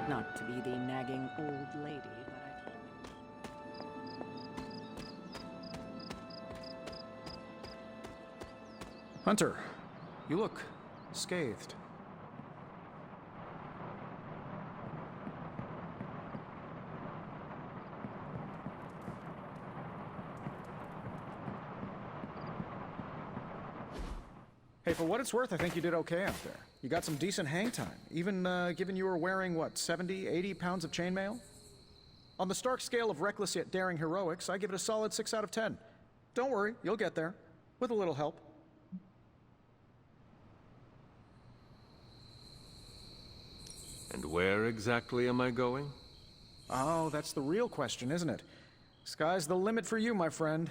Not to be the nagging old lady that Hunter, you look scathed. Hey, for what it's worth, I think you did okay out there. You got some decent hang time, even given you were wearing, what, 70, 80 pounds of chainmail? On the Stark scale of reckless yet daring heroics, I give it a solid 6 out of 10. Don't worry, you'll get there, with a little help. And where exactly am I going? Oh, that's the real question, isn't it? Sky's the limit for you, my friend.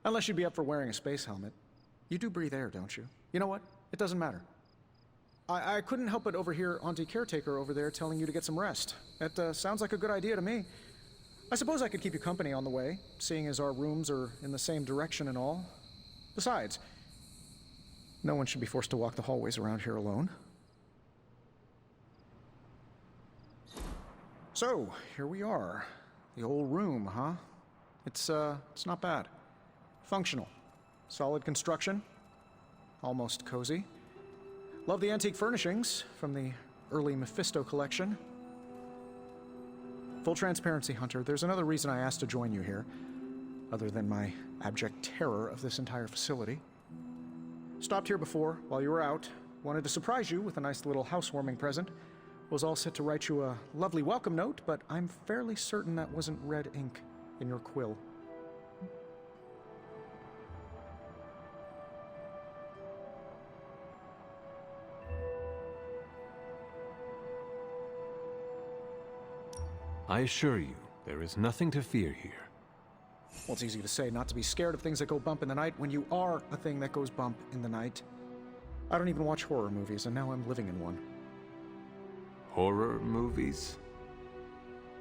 Unless you'd be up for wearing a space helmet. You do breathe air, don't you? You know what? It doesn't matter. I couldn't help but overhear Auntie Caretaker over there telling you to get some rest. It sounds like a good idea to me. I suppose I could keep you company on the way, seeing as our rooms are in the same direction and all. Besides, no one should be forced to walk the hallways around here alone. So, here we are. The old room, huh? It's not bad. Functional. Solid construction. Almost cozy. Love the antique furnishings from the early Mephisto collection. Full transparency, Hunter, there's another reason I asked to join you here, other than my abject terror of this entire facility. Stopped here before, while you were out. Wanted to surprise you with a nice little housewarming present. Was all set to write you a lovely welcome note, but I'm fairly certain that wasn't red ink in your quill. I assure you, there is nothing to fear here. Well, it's easy to say not to be scared of things that go bump in the night when you are a thing that goes bump in the night. I don't even watch horror movies, and now I'm living in one. Horror movies?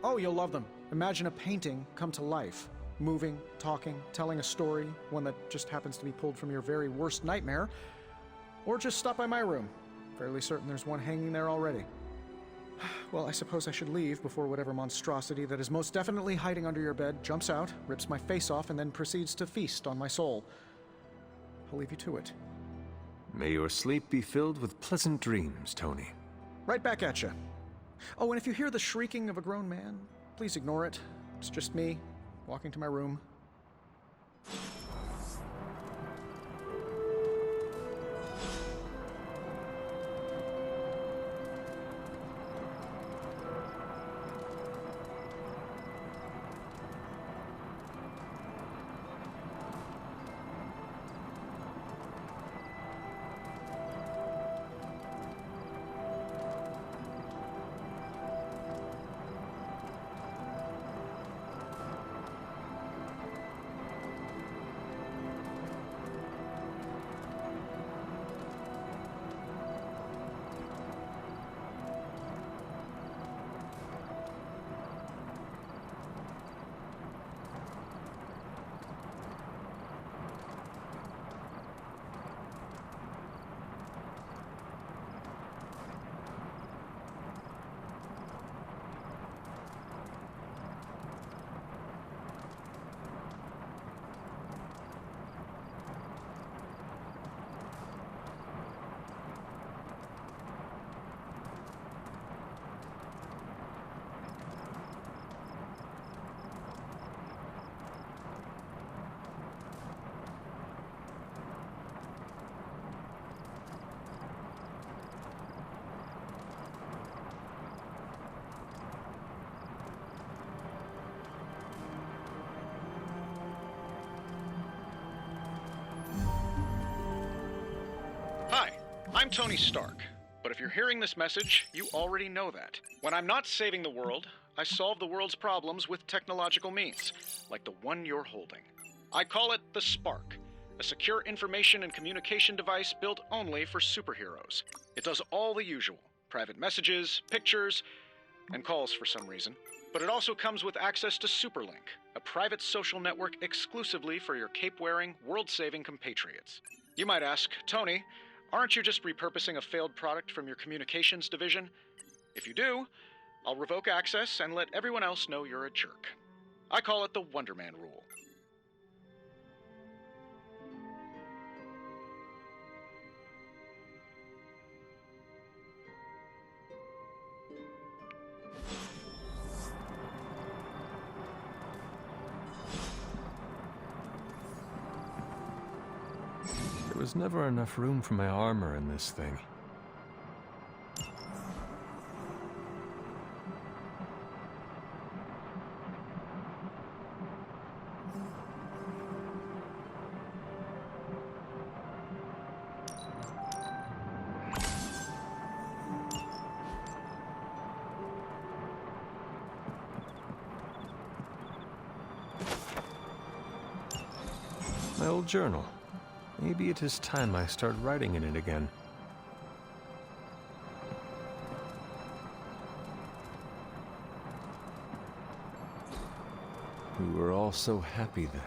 Oh, you'll love them. Imagine a painting come to life. Moving, talking, telling a story, one that just happens to be pulled from your very worst nightmare. Or just stop by my room. Fairly certain there's one hanging there already. Well, I suppose I should leave before whatever monstrosity that is most definitely hiding under your bed jumps out, rips my face off, and then proceeds to feast on my soul. I'll leave you to it. May your sleep be filled with pleasant dreams, Tony. Right back at you. Oh, and if you hear the shrieking of a grown man, please ignore it. It's just me, walking to my room. I'm Tony Stark, but if you're hearing this message, you already know that. When I'm not saving the world, I solve the world's problems with technological means, like the one you're holding. I call it the Spark, a secure information and communication device built only for superheroes. It does all the usual, private messages, pictures, and calls for some reason. But it also comes with access to Superlink, a private social network exclusively for your cape-wearing, world-saving compatriots. You might ask, Tony, aren't you just repurposing a failed product from your communications division? If you do, I'll revoke access and let everyone else know you're a jerk. I call it the Wonder Man rule. There was never enough room for my armor in this thing. My old journal. Maybe it is time I start writing in it again. We were all so happy then.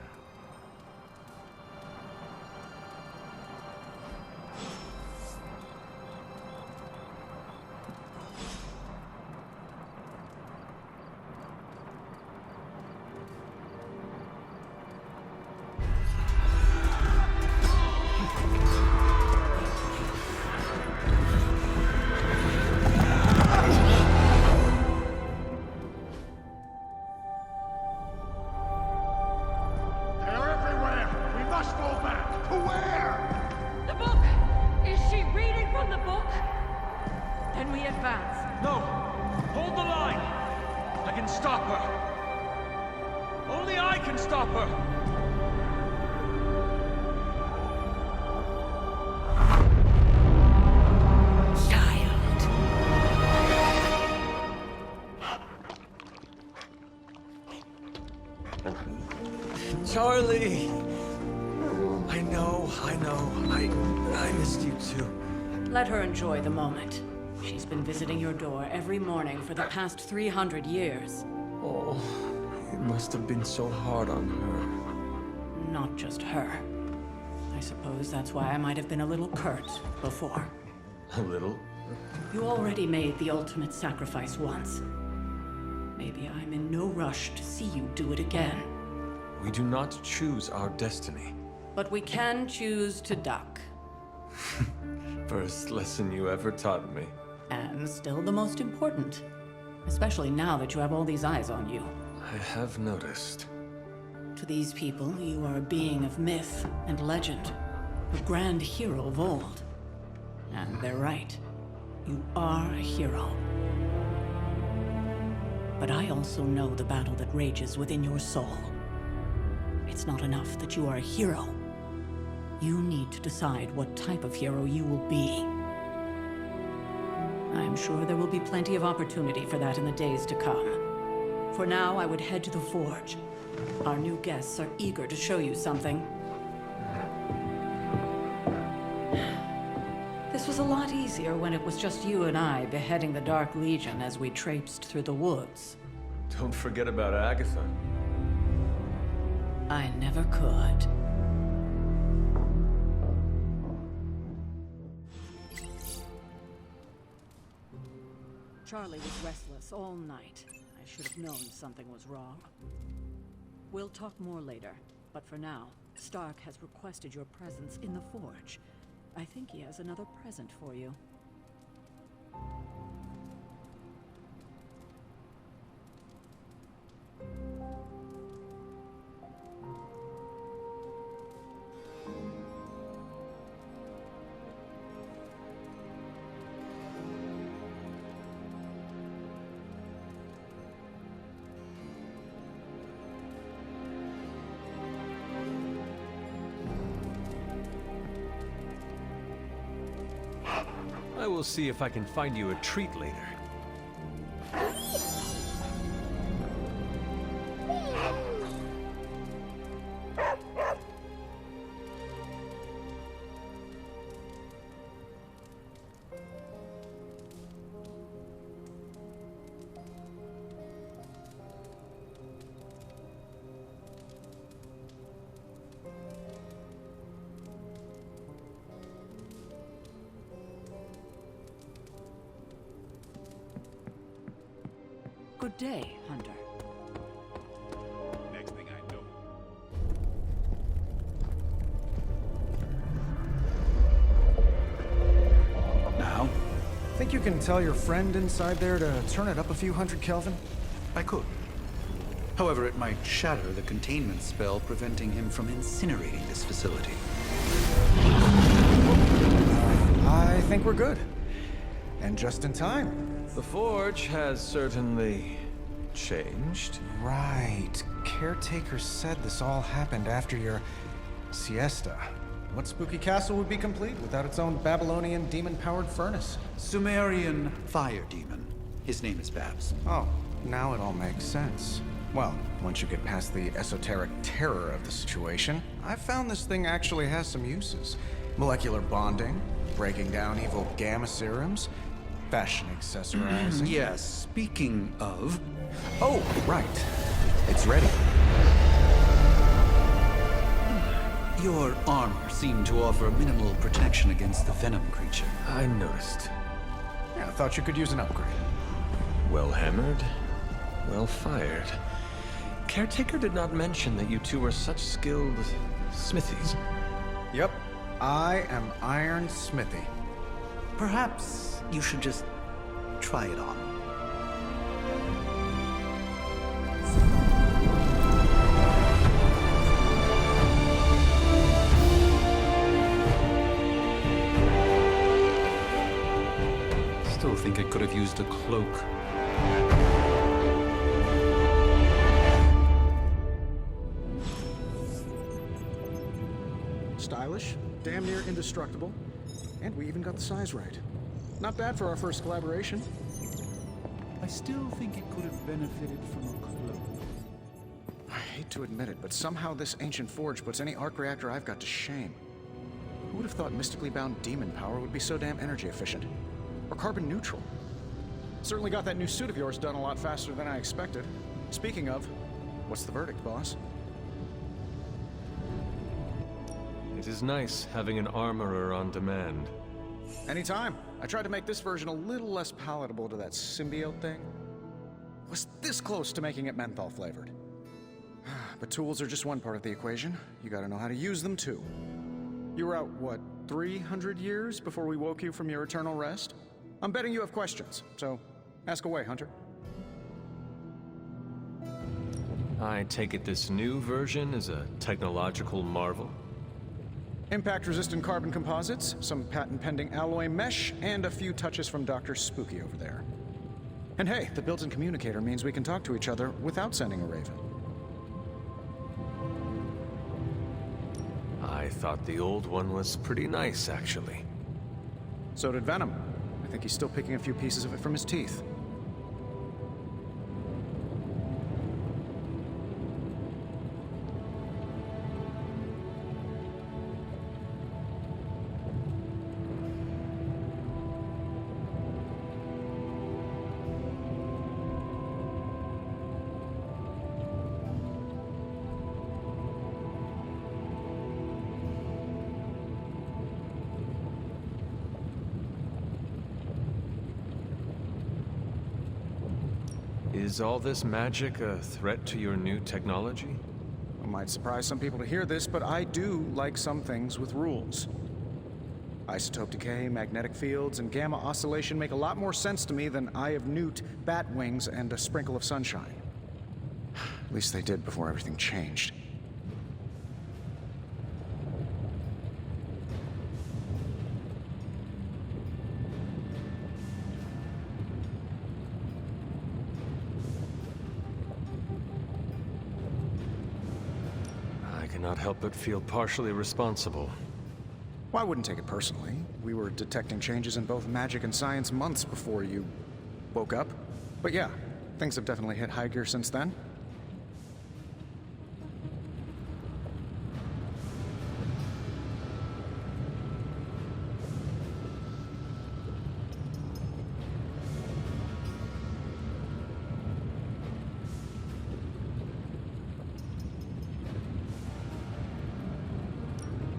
Charlie! I know. I missed you too. Let her enjoy the moment. She's been visiting your door every morning for the past 300 years. Oh, it must have been so hard on her. Not just her. I suppose that's why I might have been a little curt before. A little? You already made the ultimate sacrifice once. Maybe I'm in no rush to see you do it again. We do not choose our destiny. But we can choose to duck. First lesson you ever taught me. And still the most important. Especially now that you have all these eyes on you. I have noticed. To these people, you are a being of myth and legend. A grand hero of old. And they're right. You are a hero. But I also know the battle that rages within your soul. It's not enough that you are a hero. You need to decide what type of hero you will be. I'm sure there will be plenty of opportunity for that in the days to come. For now, I would head to the forge. Our new guests are eager to show you something. This was a lot easier when it was just you and I beheading the Dark Legion as we traipsed through the woods. Don't forget about Agatha. I never could. Charlie was restless all night. I should have known something was wrong. We'll talk more later, but for now, Stark has requested your presence in the forge. I think he has another present for you. I will see if I can find you a treat later. Good day, Hunter. Next thing I know. Now? Think you can tell your friend inside there to turn it up a few hundred Kelvin? I could. However, it might shatter the containment spell preventing him from incinerating this facility. I think we're good. And just in time. The Forge has certainly changed. Right. Caretaker said this all happened after your siesta. What spooky castle would be complete without its own Babylonian demon-powered furnace? Sumerian fire demon. His name is Babs. Oh, now it all makes sense. Well, once you get past the esoteric terror of the situation, I've found this thing actually has some uses. Molecular bonding, breaking down evil gamma serums, fashion accessorizing. Yes, speaking of... Oh, right. It's ready. Your armor seemed to offer minimal protection against the venom creature. I noticed. Yeah, I thought you could use an upgrade. Well hammered, well fired. Caretaker did not mention that you two were such skilled smithies. Yep, I am Iron Smithy. Perhaps you should just try it on. Still think I could have used a cloak. Stylish, damn near indestructible, and we even got the size right. Not bad for our first collaboration. I still think it could have benefited from a cloak. I hate to admit it, but somehow this ancient forge puts any arc reactor I've got to shame. Who would have thought mystically bound demon power would be so damn energy efficient? Or carbon neutral? Certainly got that new suit of yours done a lot faster than I expected. Speaking of, what's the verdict, boss? It is nice having an armorer on demand. Anytime. I tried to make this version a little less palatable to that symbiote thing. Was this close to making it menthol flavored. But tools are just one part of the equation. You gotta know how to use them too. You were out, what, 300 years before we woke you from your eternal rest? I'm betting you have questions, so ask away, Hunter. I take it this new version is a technological marvel? Impact-resistant carbon composites, some patent-pending alloy mesh, and a few touches from Dr. Spooky over there. And hey, the built-in communicator means we can talk to each other without sending a raven. I thought the old one was pretty nice, actually. So did Venom. I think he's still picking a few pieces of it from his teeth. Is all this magic a threat to your new technology? It might surprise some people to hear this, but I do like some things with rules. Isotope decay, magnetic fields, and gamma oscillation make a lot more sense to me than Eye of Newt, bat wings, and a sprinkle of sunshine. At least they did before everything changed. I cannot help but feel partially responsible. Well, I wouldn't take it personally. We were detecting changes in both magic and science months before you woke up. But yeah, things have definitely hit high gear since then.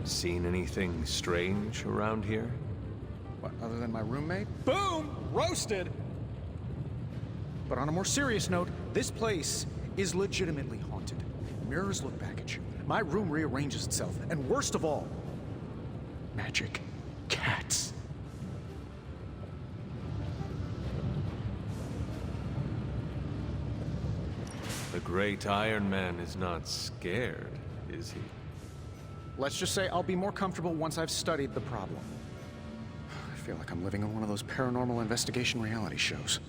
Seen anything strange around here? What, other than my roommate? Boom! Roasted! But on a more serious note, this place is legitimately haunted. Mirrors look back at you. My room rearranges itself. And worst of all, magic cats. The great Iron Man is not scared, is he? Let's just say I'll be more comfortable once I've studied the problem. I feel like I'm living in one of those paranormal investigation reality shows.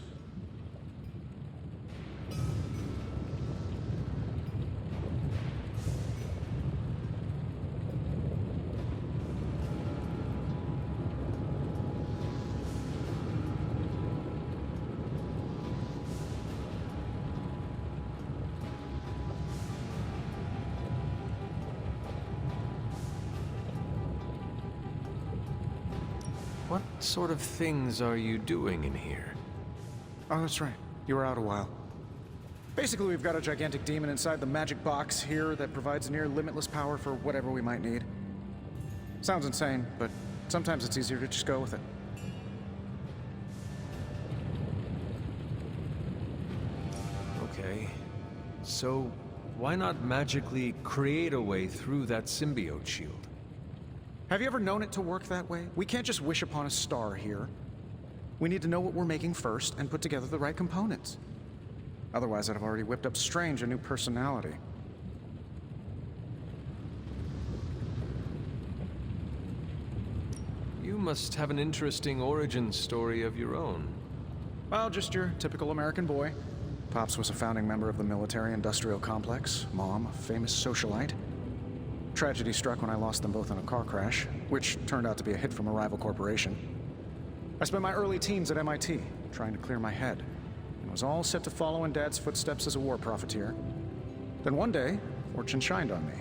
What sort of things are you doing in here? Oh, that's right. You were out a while. Basically, we've got a gigantic demon inside the magic box here that provides near limitless power for whatever we might need. Sounds insane, but sometimes it's easier to just go with it. Okay. So, why not magically create a way through that symbiote shield? Have you ever known it to work that way? We can't just wish upon a star here. We need to know what we're making first and put together the right components. Otherwise, I'd have already whipped up Strange a new personality. You must have an interesting origin story of your own. Well, just your typical American boy. Pops was a founding member of the military-industrial complex. Mom, a famous socialite. Tragedy struck when I lost them both in a car crash, which turned out to be a hit from a rival corporation. I spent my early teens at MIT, trying to clear my head, and was all set to follow in Dad's footsteps as a war profiteer. Then one day, fortune shined on me,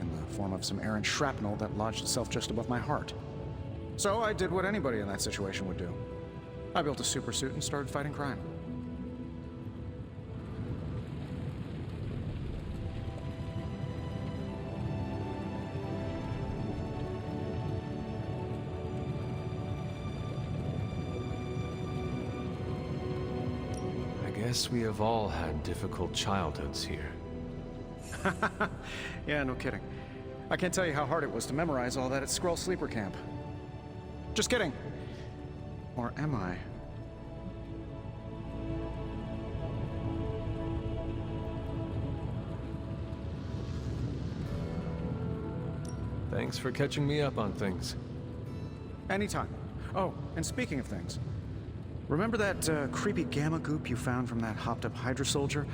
in the form of some errant shrapnel that lodged itself just above my heart. So I did what anybody in that situation would do. I built a supersuit and started fighting crime. I guess we have all had difficult childhoods here. Yeah, no kidding. I can't tell you how hard it was to memorize all that at Skrull Sleeper Camp. Just kidding. Or am I? Thanks for catching me up on things. Anytime. Oh, and speaking of things, remember that creepy gamma goop you found from that hopped-up Hydra soldier?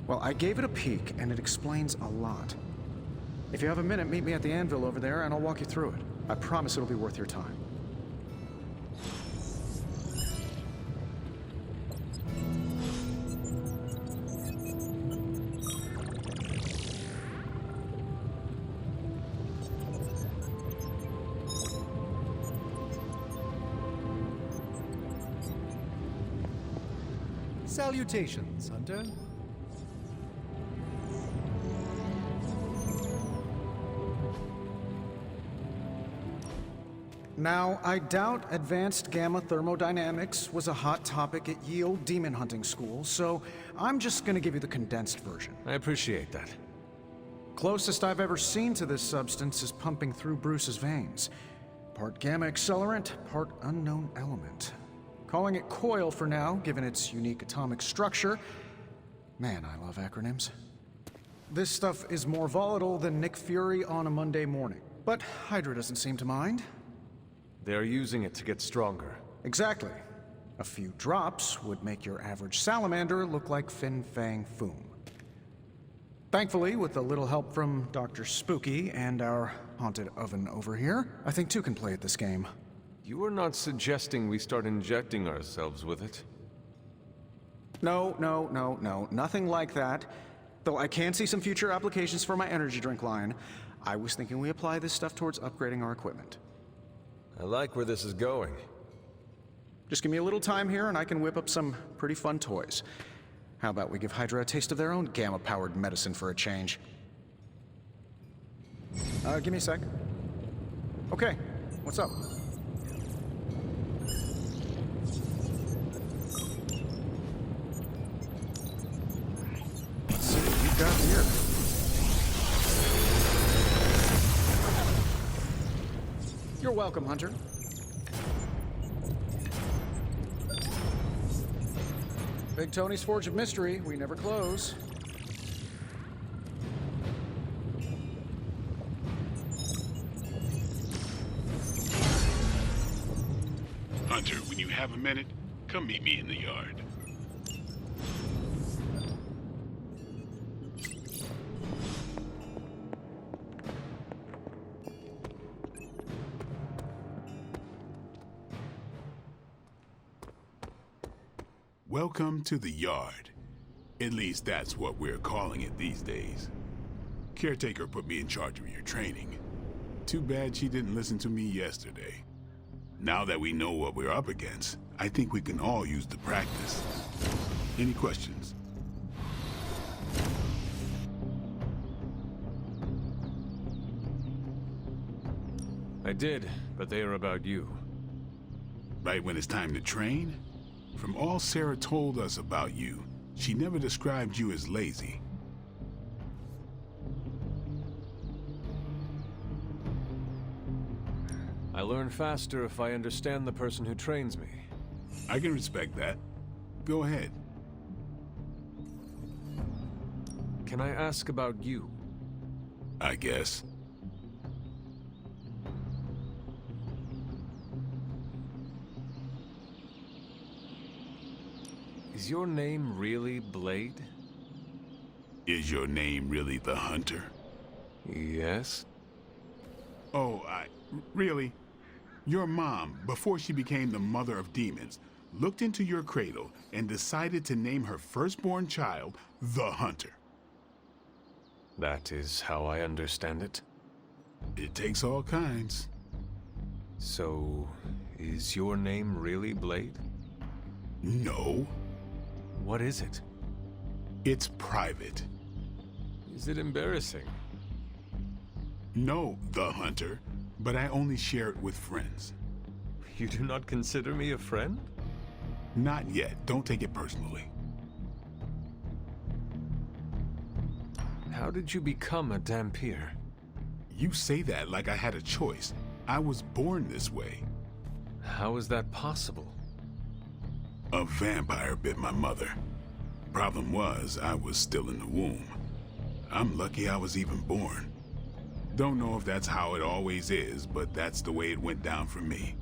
Well, I gave it a peek, and it explains a lot. If you have a minute, meet me at the anvil over there, and I'll walk you through it. I promise it'll be worth your time. Salutations, Hunter. Now, I doubt advanced gamma thermodynamics was a hot topic at ye olde demon hunting school, so I'm just gonna give you the condensed version. I appreciate that. Closest I've ever seen to this substance is pumping through Bruce's veins. Part gamma accelerant, part unknown element. Calling it coil for now, given its unique atomic structure. Man, I love acronyms. This stuff is more volatile than Nick Fury on a Monday morning. But Hydra doesn't seem to mind. They're using it to get stronger. Exactly. A few drops would make your average salamander look like Fin Fang Foom. Thankfully, with a little help from Dr. Spooky and our haunted oven over here, I think two can play at this game. You are not suggesting we start injecting ourselves with it? No, nothing like that. Though I can see some future applications for my energy drink line. I was thinking we apply this stuff towards upgrading our equipment. I like where this is going. Just give me a little time here and I can whip up some pretty fun toys. How about we give Hydra a taste of their own gamma-powered medicine for a change? Give me a sec. Okay, what's up? welcome, Hunter. Big Tony's Forge of Mystery. We never close. Hunter, when you have a minute, come meet me in the yard. Welcome to the yard. At least that's what we're calling it these days. Caretaker put me in charge of your training. Too bad she didn't listen to me yesterday. Now that we know what we're up against, I think we can all use the practice. Any questions? I did, but they are about you. Right when it's time to train? From all Sarah told us about you, she never described you as lazy. I learn faster if I understand the person who trains me. I can respect that. Go ahead. Can I ask about you? I guess. Is your name really Blade? Is your name really the Hunter? Yes. Oh, really? Your mom, before she became the mother of demons, looked into your cradle and decided to name her firstborn child the Hunter. That is how I understand it. It takes all kinds. So, is your name really Blade? No, What is it? it's private. Is it embarrassing? No, the Hunter, but I only share it with friends. You do not consider me a friend? Not yet. Don't take it personally. How did you become a Dampier? You say that like I had a choice. I was born this way. How is that possible? A vampire bit my mother. Problem was, I was still in the womb. I'm lucky I was even born. Don't know if that's how it always is, but that's the way it went down for me.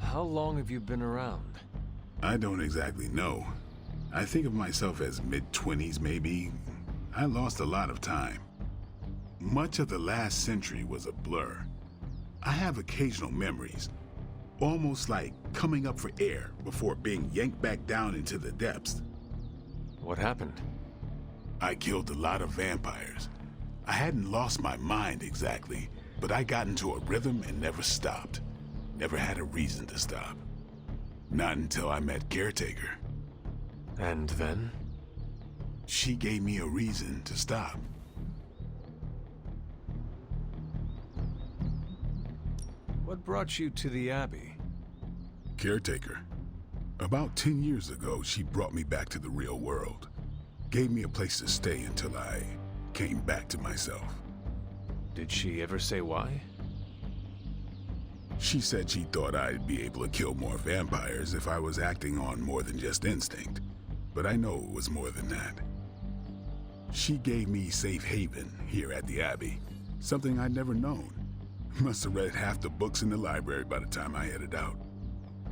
How long have you been around? I don't exactly know. I think of myself as mid-20s, maybe. I lost a lot of time. Much of the last century was a blur. I have occasional memories, almost like coming up for air before being yanked back down into the depths. What happened? I killed a lot of vampires. I hadn't lost my mind exactly, but I got into a rhythm and never stopped. Never had a reason to stop. Not until I met Caretaker. And then? She gave me a reason to stop. What brought you to the Abbey? Caretaker. About 10 years ago, she brought me back to the real world. Gave me a place to stay until I came back to myself. Did she ever say why? She said she thought I'd be able to kill more vampires if I was acting on more than just instinct. But I know it was more than that. She gave me safe haven here at the Abbey, something I'd never known. Must have read half the books in the library by the time I headed out.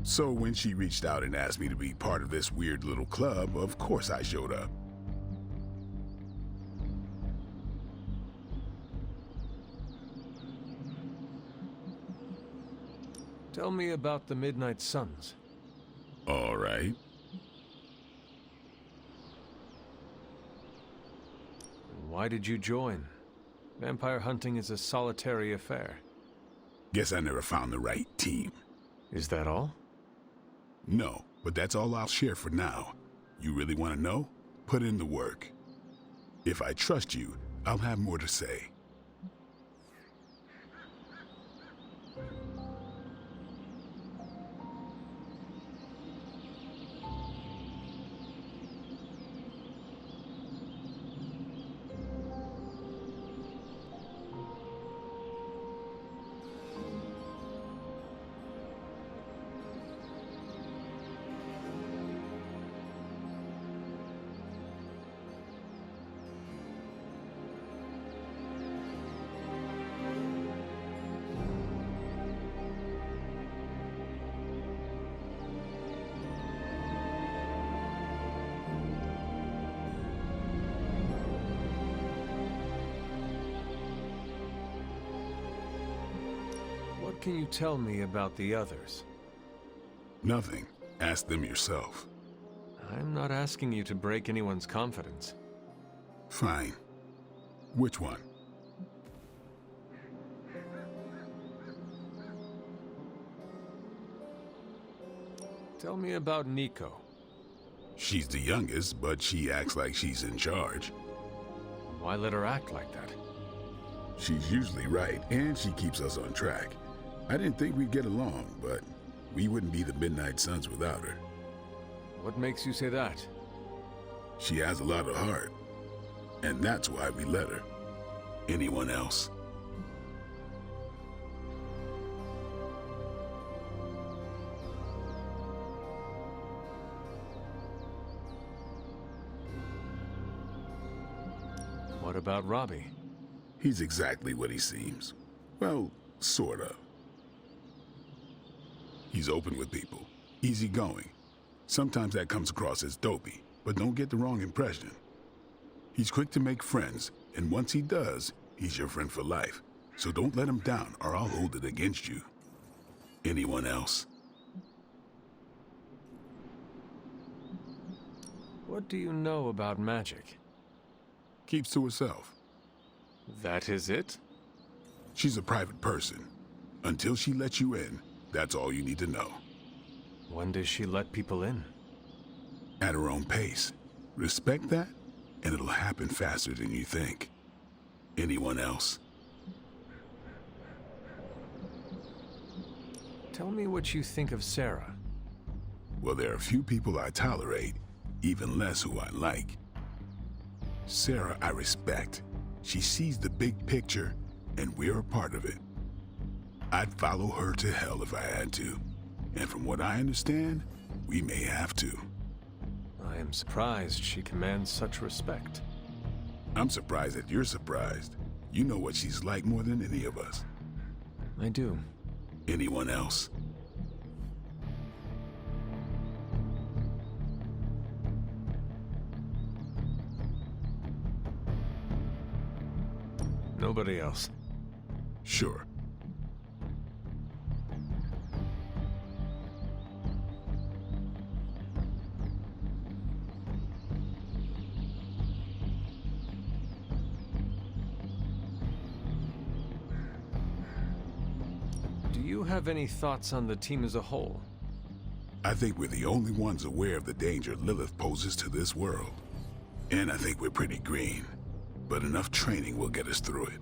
So when she reached out and asked me to be part of this weird little club, of course I showed up. Tell me about the Midnight Suns. All right. Why did you join? Vampire hunting is a solitary affair. Guess I never found the right team. Is that all? No, but that's all I'll share for now. You really want to know? Put in the work. If I trust you, I'll have more to say. can you tell me about the others? Nothing. Ask them yourself. I'm not asking you to break anyone's confidence. Fine. Which one? Tell me about Nico. She's the youngest, but she acts like she's in charge. Why let her act like that? She's usually right, and she keeps us on track. I didn't think we'd get along, but we wouldn't be the Midnight Suns without her. What makes you say that? She has a lot of heart, and that's why we let her. Anyone else? What about Robbie? He's exactly what he seems. Well, sort of. He's open with people, easygoing. Sometimes that comes across as dopey, but don't get the wrong impression. He's quick to make friends, and once he does, he's your friend for life. So don't let him down, or I'll hold it against you. Anyone else? What do you know about magic? Keeps to herself. That is it? She's a private person. Until she lets you in, that's all you need to know. When does she let people in? At her own pace. Respect that, and it'll happen faster than you think. Anyone else? Tell me what you think of Sarah. Well, there are few people I tolerate, even less who I like. Sarah, I respect. She sees the big picture, and we're a part of it. I'd follow her to hell if I had to. And from what I understand, we may have to. I am surprised she commands such respect. I'm surprised that you're surprised. You know what she's like more than any of us. I do. Anyone else? Nobody else. Sure. Do you have any thoughts on the team as a whole? I think we're the only ones aware of the danger Lilith poses to this world. And I think we're pretty green. But enough training will get us through it.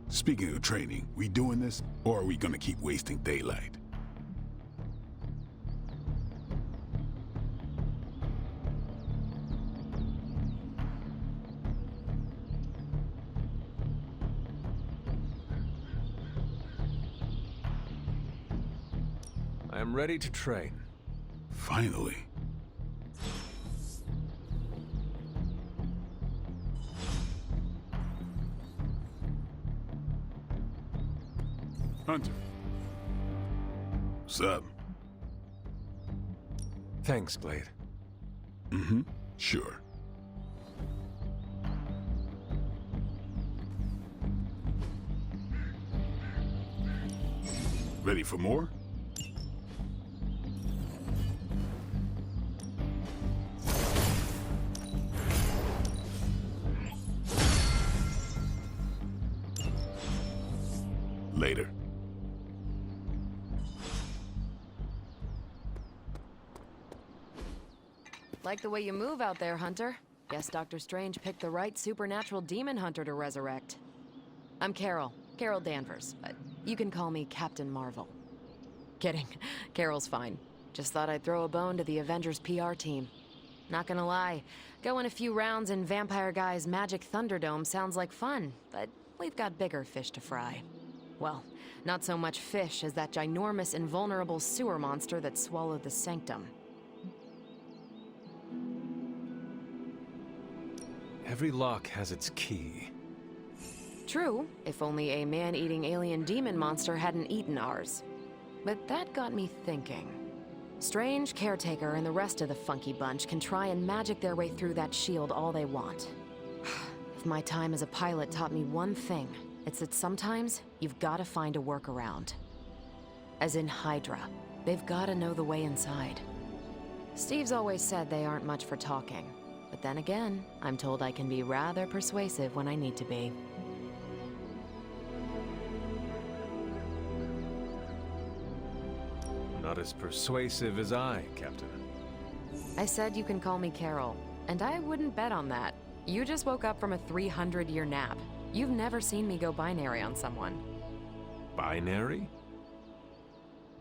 Speaking of training, we doing this, or are we gonna keep wasting daylight? I am ready to train. Finally. Hunter. Sup? Thanks, Blade. Mm-hmm. Sure. Ready for more? Later. Like the way you move out there, Hunter. Guess Dr. Strange picked the right supernatural demon hunter to resurrect. I'm Carol Danvers, but you can call me Captain Marvel. Kidding, Carol's fine. Just thought I'd throw a bone to the Avengers PR team. Not gonna lie, going a few rounds in Vampire Guy's Magic Thunderdome sounds like fun, but we've got bigger fish to fry. Well, not so much fish as that ginormous invulnerable sewer monster that swallowed the Sanctum. Every lock has its key. True, if only a man-eating alien demon monster hadn't eaten ours. But that got me thinking. Strange, Caretaker, and the rest of the funky bunch can try and magic their way through that shield all they want. If my time as a pilot taught me one thing, it's that sometimes you've got to find a workaround. As in Hydra. They've gotta know the way inside. Steve's always said they aren't much for talking. But then again, I'm told I can be rather persuasive when I need to be. Not as persuasive as I, Captain. I said you can call me Carol, and I wouldn't bet on that. You just woke up from a 300-year nap. You've never seen me go binary on someone. Binary?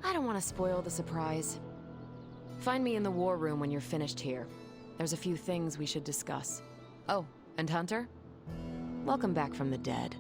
I don't want to spoil the surprise. Find me in the war room when you're finished here. There's a few things we should discuss. Oh, and Hunter? Welcome back from the dead.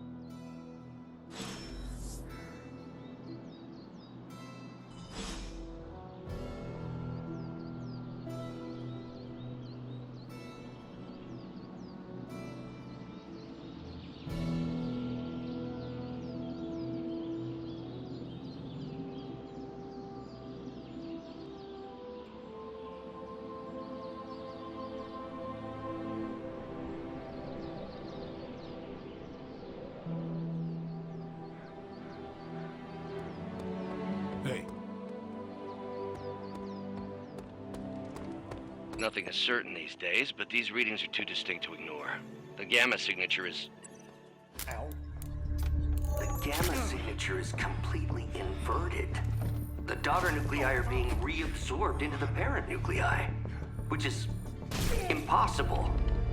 Hey, Nothing is certain these days, but these readings are too distinct to ignore. The gamma signature is... Ow. The gamma signature is completely inverted. The daughter nuclei are being reabsorbed into the parent nuclei, which is impossible.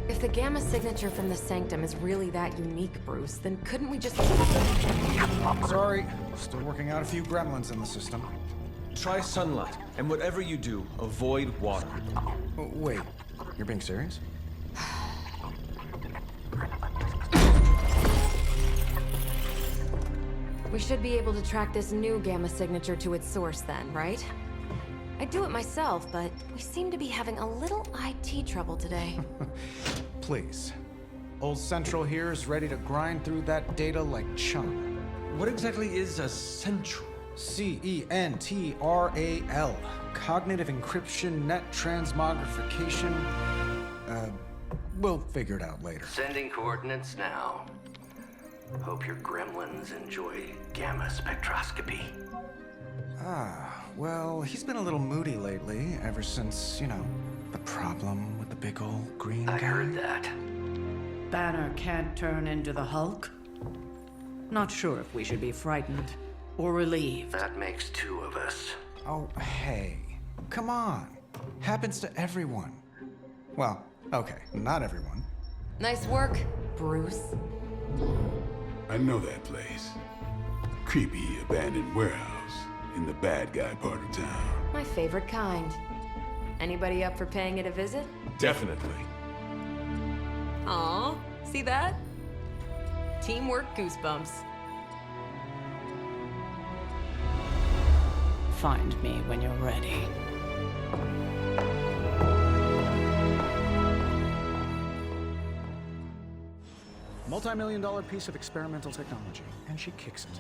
If the gamma signature from the Sanctum is really that unique, Bruce, then couldn't we just... Sorry, still working out a few gremlins in the system. Try sunlight, and whatever you do, avoid water. Oh, wait, you're being serious? We should be able to track this new gamma signature to its source then, right? I'd do it myself, but we seem to be having a little IT trouble today. Please. Old Central here is ready to grind through that data like chum. What exactly is a central? CENTRAL. Cognitive encryption, net transmogrification. We'll figure it out later. Sending coordinates now. Hope your gremlins enjoy gamma spectroscopy. Ah, well, he's been a little moody lately, ever since, the problem with the big old green guy. I heard that. Banner can't turn into the Hulk? Not sure if we should be frightened or relieved. That makes two of us. Oh, hey. Come on. Happens to everyone. Well, okay, not everyone. Nice work, Bruce. I know that place. Creepy abandoned warehouse in the bad guy part of town. My favorite kind. Anybody up for paying it a visit? Definitely. Aw, see that? Teamwork goosebumps. Find me when you're ready. Multi-million-dollar piece of experimental technology, and she kicks it.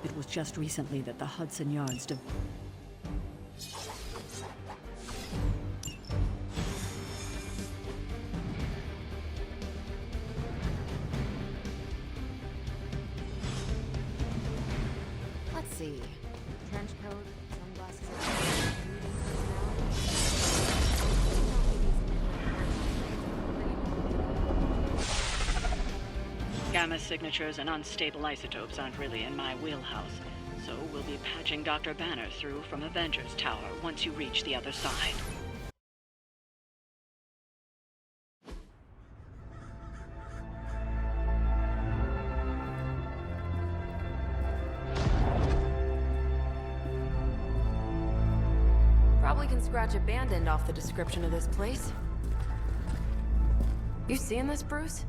It was just recently that the Hudson Yards Let's see. Trench coat, sunglasses. Gamma signatures and unstable isotopes aren't really in my wheelhouse, so we'll be patching Dr. Banner through from Avengers Tower once you reach the other side. Probably can scratch abandoned off the description of this place. You seeing this, Bruce?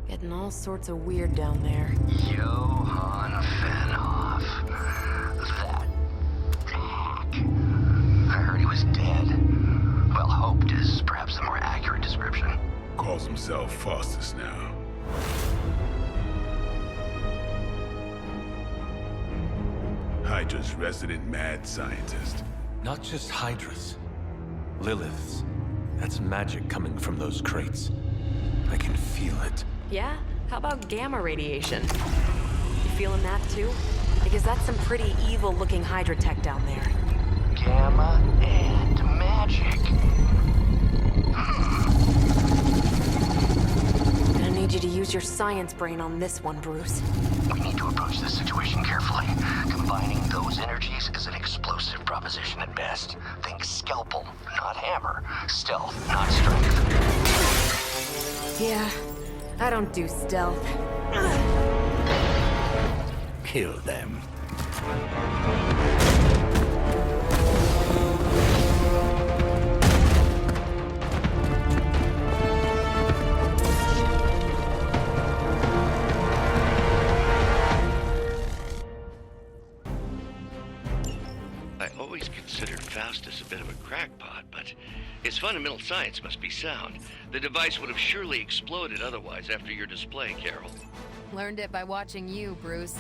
Getting all sorts of weird down there. Johann Fenhoff. That hack. I heard he was dead. Well, hoped is perhaps a more accurate description. Calls himself Faustus now. Hydra's resident mad scientist. Not just Hydras. Lilith's. That's magic coming from those crates. I can feel it. Yeah? How about gamma radiation? You feeling that too? Because that's some pretty evil-looking Hydra tech down there. Gamma and magic. I need you to use your science brain on this one, Bruce. We need to approach this situation carefully. Combining those energies is an explosive proposition at best. Think scalpel, not hammer. Stealth, not strength. Yeah, I don't do stealth. Kill them. I always considered Faustus a bit of a crackpot, but his fundamental science must be sound. The device would have surely exploded otherwise after your display, Carol. Learned it by watching you, Bruce.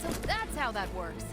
So that's how that works.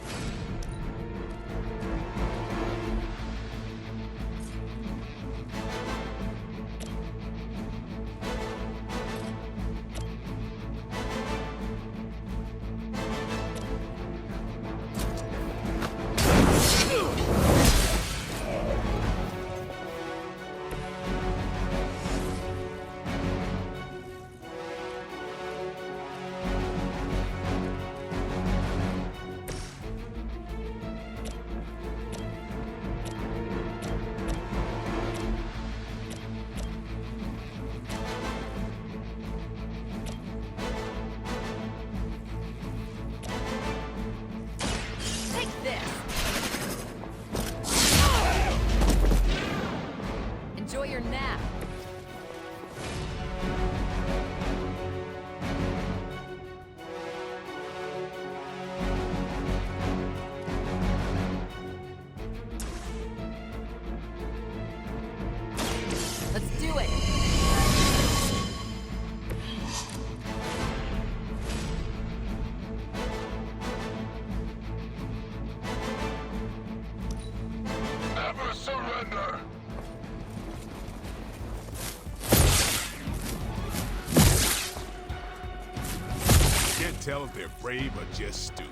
Take this. Enjoy your nap. Let's do it. Never surrender! Can't tell if they're brave or just stupid.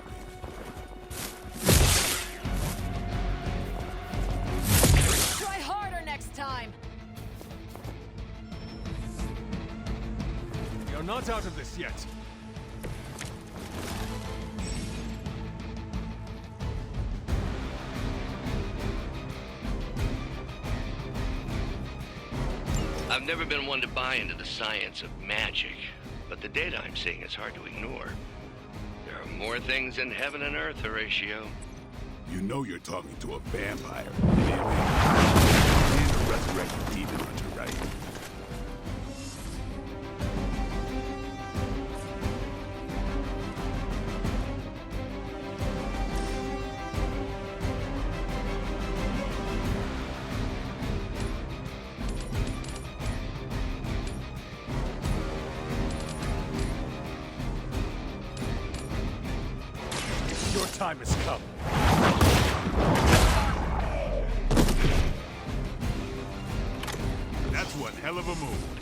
Try harder next time. You're not out of this yet. I've never been one to buy into the science of magic, but the data I'm seeing is hard to ignore. There are more things in heaven and earth, Horatio. You know you're talking to a vampire. And a resurrected demon hunter, right? Your time has come. That's one hell of a move.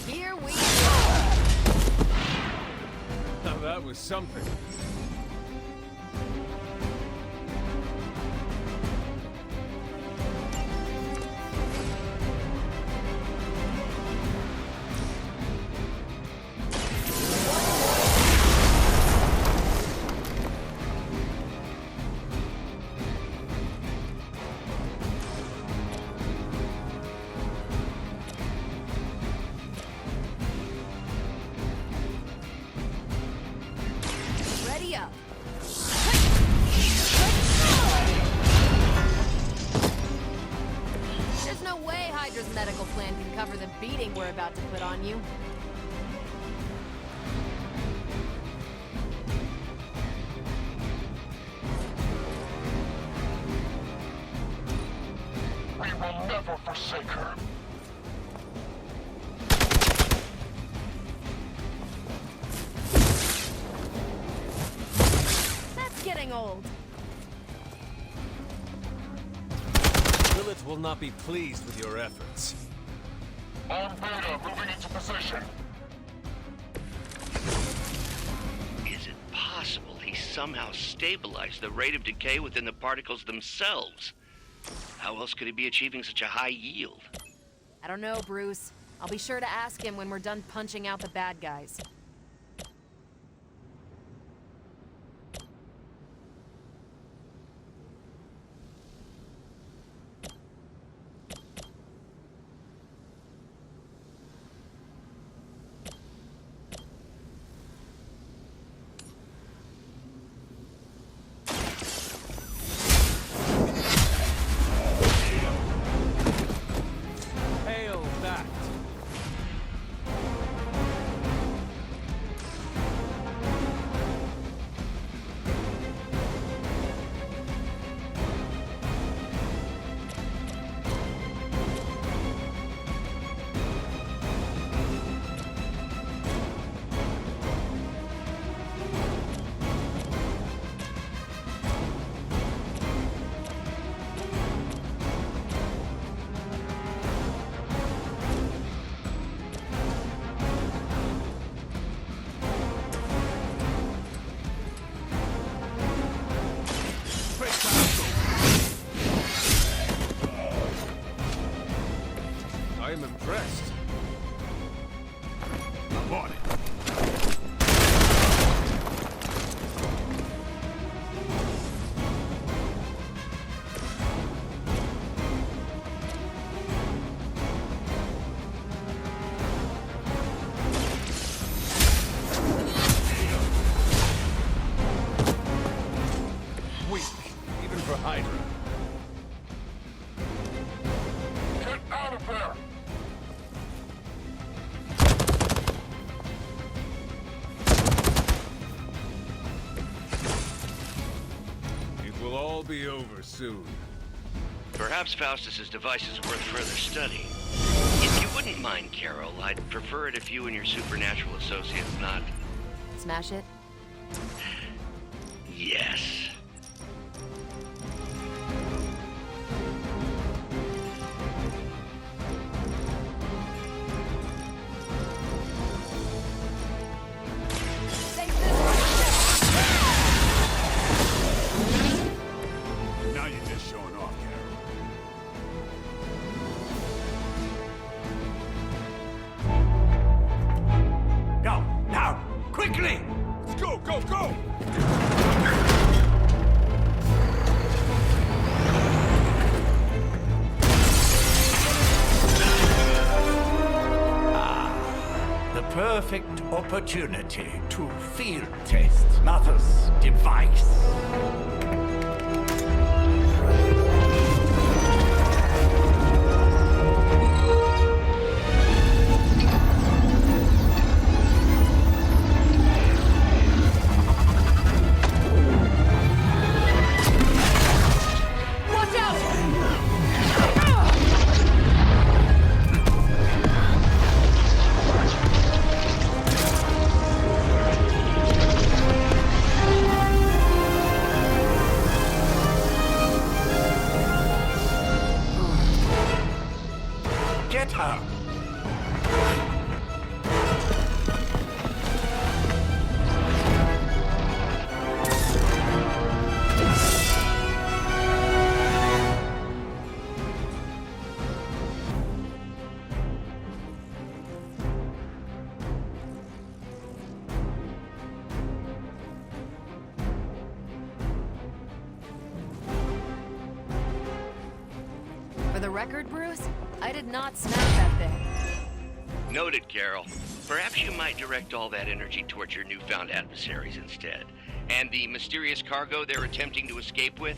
Here we go. Now that was something. beating we're about to put on you. We will never forsake her. That's getting old. Lilith will not be pleased with your efforts. On Beta, moving into position. Is it possible he somehow stabilized the rate of decay within the particles themselves? How else could he be achieving such a high yield? I don't know, Bruce. I'll be sure to ask him when we're done punching out the bad guys. Hail that! I am impressed. I'm on it. Weak, even for Hydra. Get out of there! It will all be over soon. Perhaps Faustus's device is worth further study. If you wouldn't mind, Carol, I'd prefer it if you and your supernatural associates not... Smash it? Yes. Now you're just showing off, Carol. Go! Now! Quickly! Let's go, go, go! The perfect opportunity to field test Mother's device. Watch out! Get her! For the record, Bruce, I did not smash that thing. Noted, Carol. Perhaps you might direct all that energy towards your newfound adversaries instead. And the mysterious cargo they're attempting to escape with?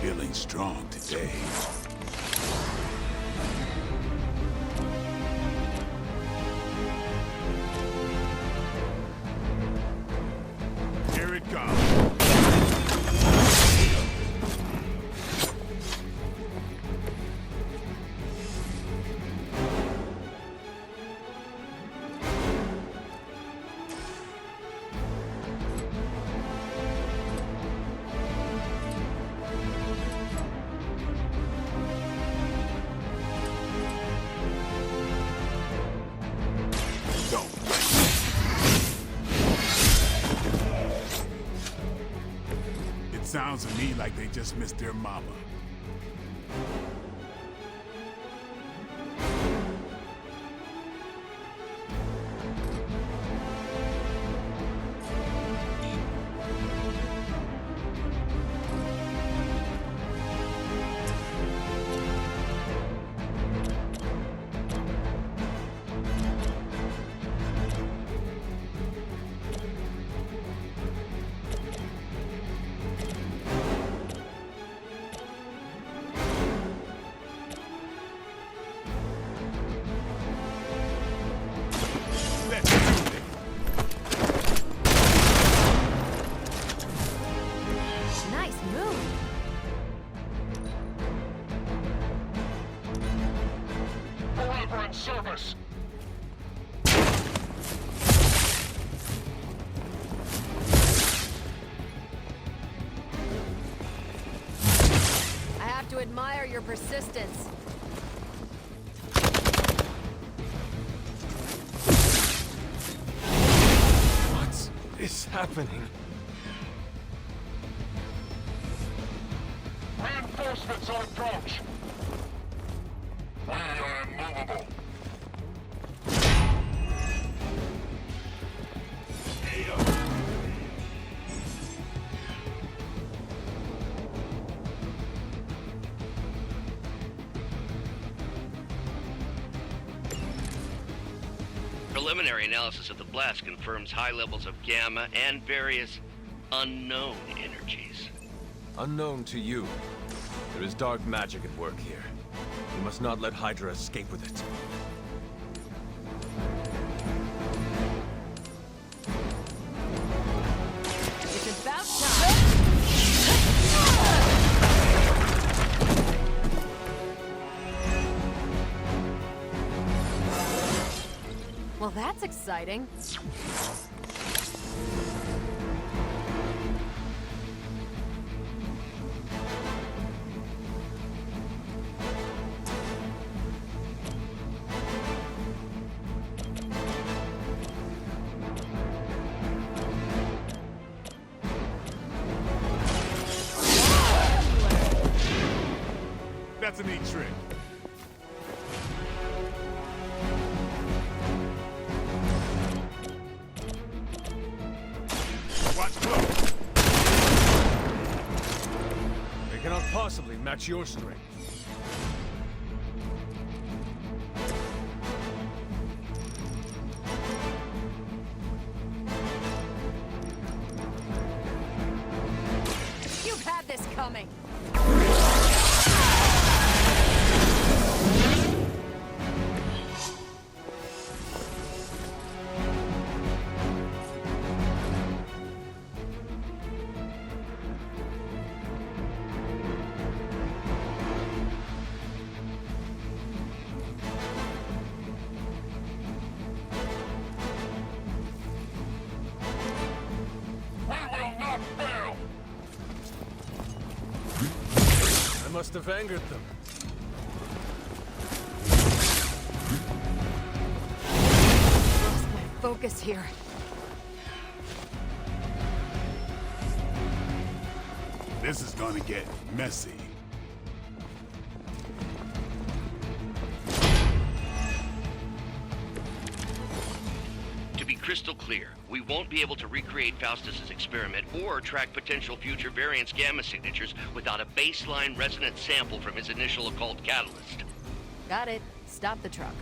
feeling strong today. Here it comes. Sounds to me like they just missed their mama. Service. I have to admire your persistence. What is happening? Reinforcements on approach. We are immovable. Preliminary analysis of the blast confirms high levels of gamma and various unknown energies. Unknown to you. There is dark magic at work here. We must not let Hydra escape with it. It's about time! Well, that's exciting. That's a neat trick. Watch close. They cannot possibly match your strength. You've had this coming. I must have angered them. Lost my focus here. This is gonna get messy. To be crystal clear, we won't be able to recreate Faustus's experiment or track potential future variants' gamma signatures without a baseline resonance sample from his initial occult catalyst. Got it. Stop the truck.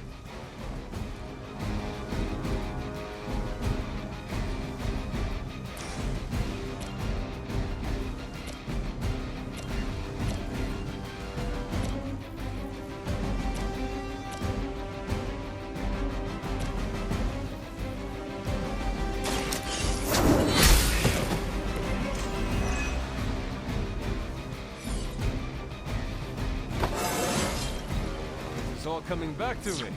It's all coming back to me.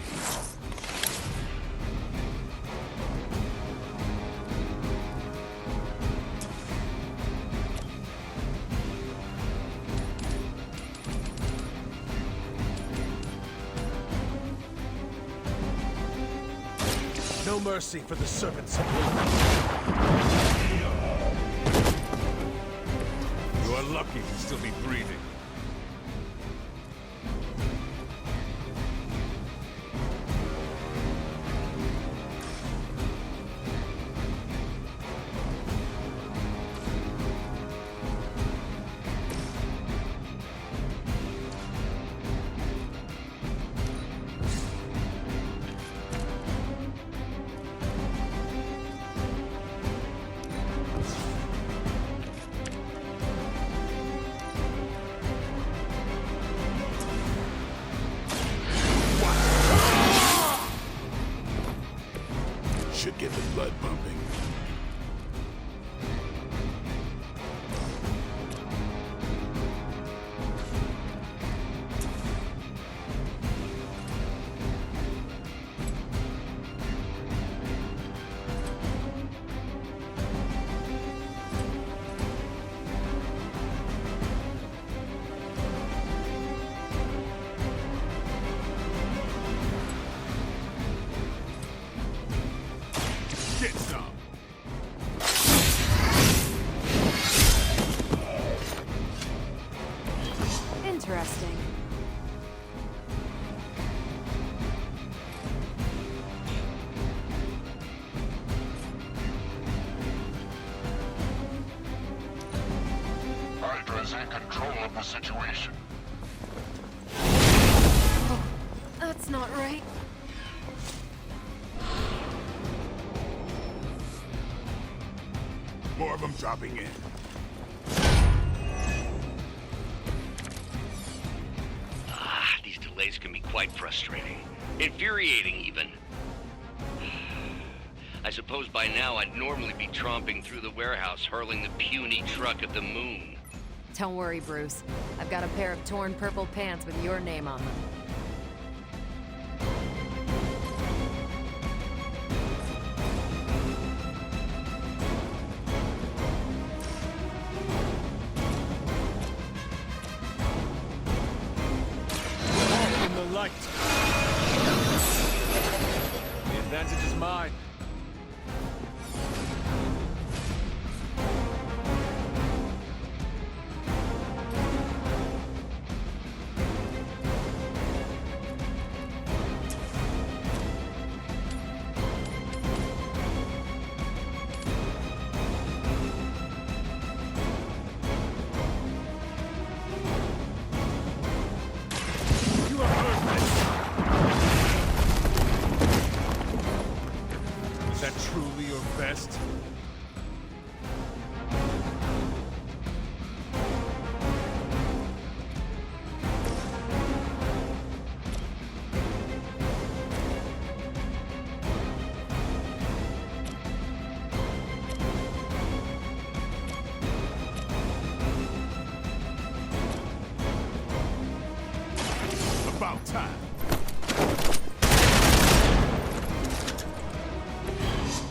No mercy for the servants of Lilith. You are lucky to still be breathing. Should get the blood pumping. Get some! Interesting. Hydra's in control of the situation. Oh, that's not right. More of them dropping in. These delays can be quite frustrating. Infuriating, even. I suppose by now I'd normally be tromping through the warehouse, hurling the puny truck at the moon. Don't worry, Bruce. I've got a pair of torn purple pants with your name on them. In the light. The advantage is mine. You have heard this. Is that truly your best? About time.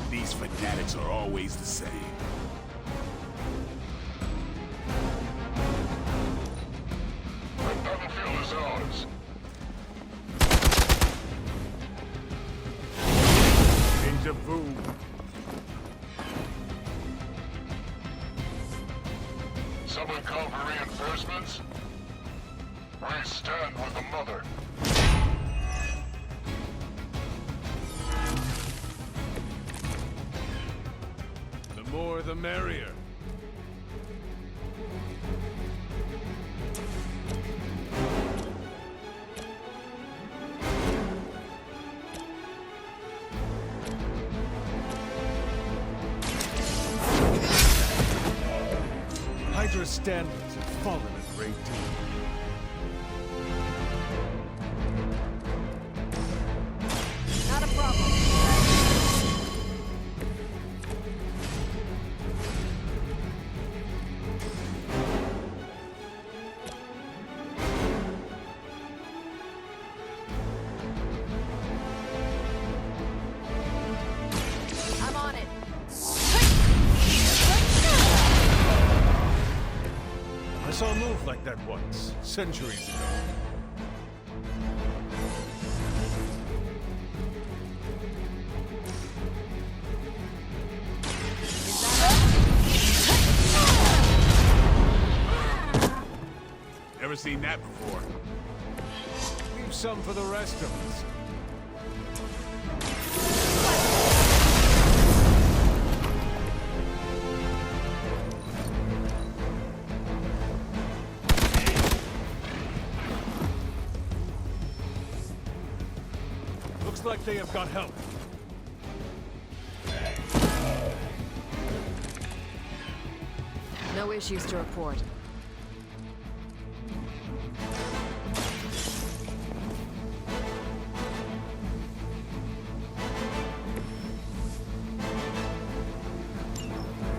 These fanatics are always the same. The battlefield is ours. Deja vu. Someone call for reinforcements? We stand with the mother. The more the merrier. Hydra's standards have fallen a great deal. Not a problem. that once, centuries ago. Never seen that before. Leave some for the rest of us. Looks like they have got help. No issues to report.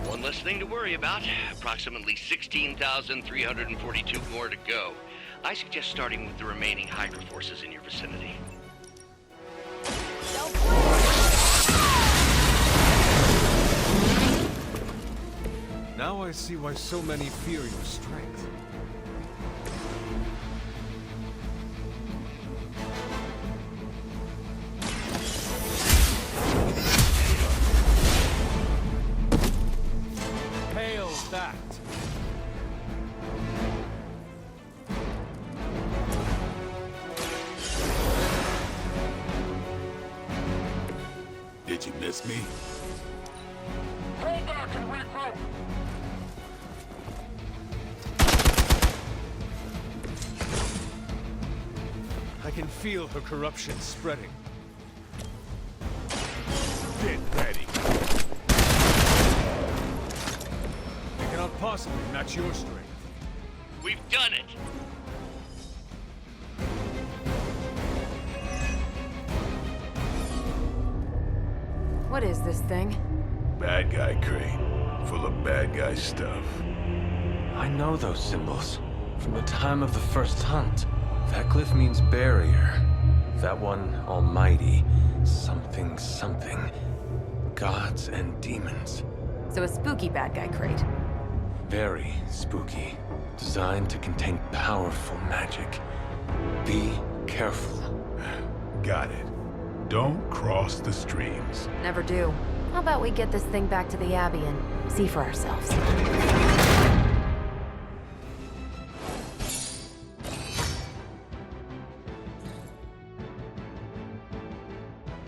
One less thing to worry about. Approximately 16,342 more to go. I suggest starting with the remaining Hydra forces in your vicinity. Now I see why so many fear your strength. Hail that! Did you miss me? Hold back and regroup! I can feel her corruption spreading. Get ready. We cannot possibly match your strength. We've done it! What is this thing? Bad guy crate. Full of bad guy stuff. I know those symbols. From the time of the first hunt. That glyph means barrier. That one, almighty. Something, something. Gods and demons. So a spooky bad guy crate. Very spooky. Designed to contain powerful magic. Be careful. Got it. Don't cross the streams. Never do. How about we get this thing back to the Abbey and see for ourselves?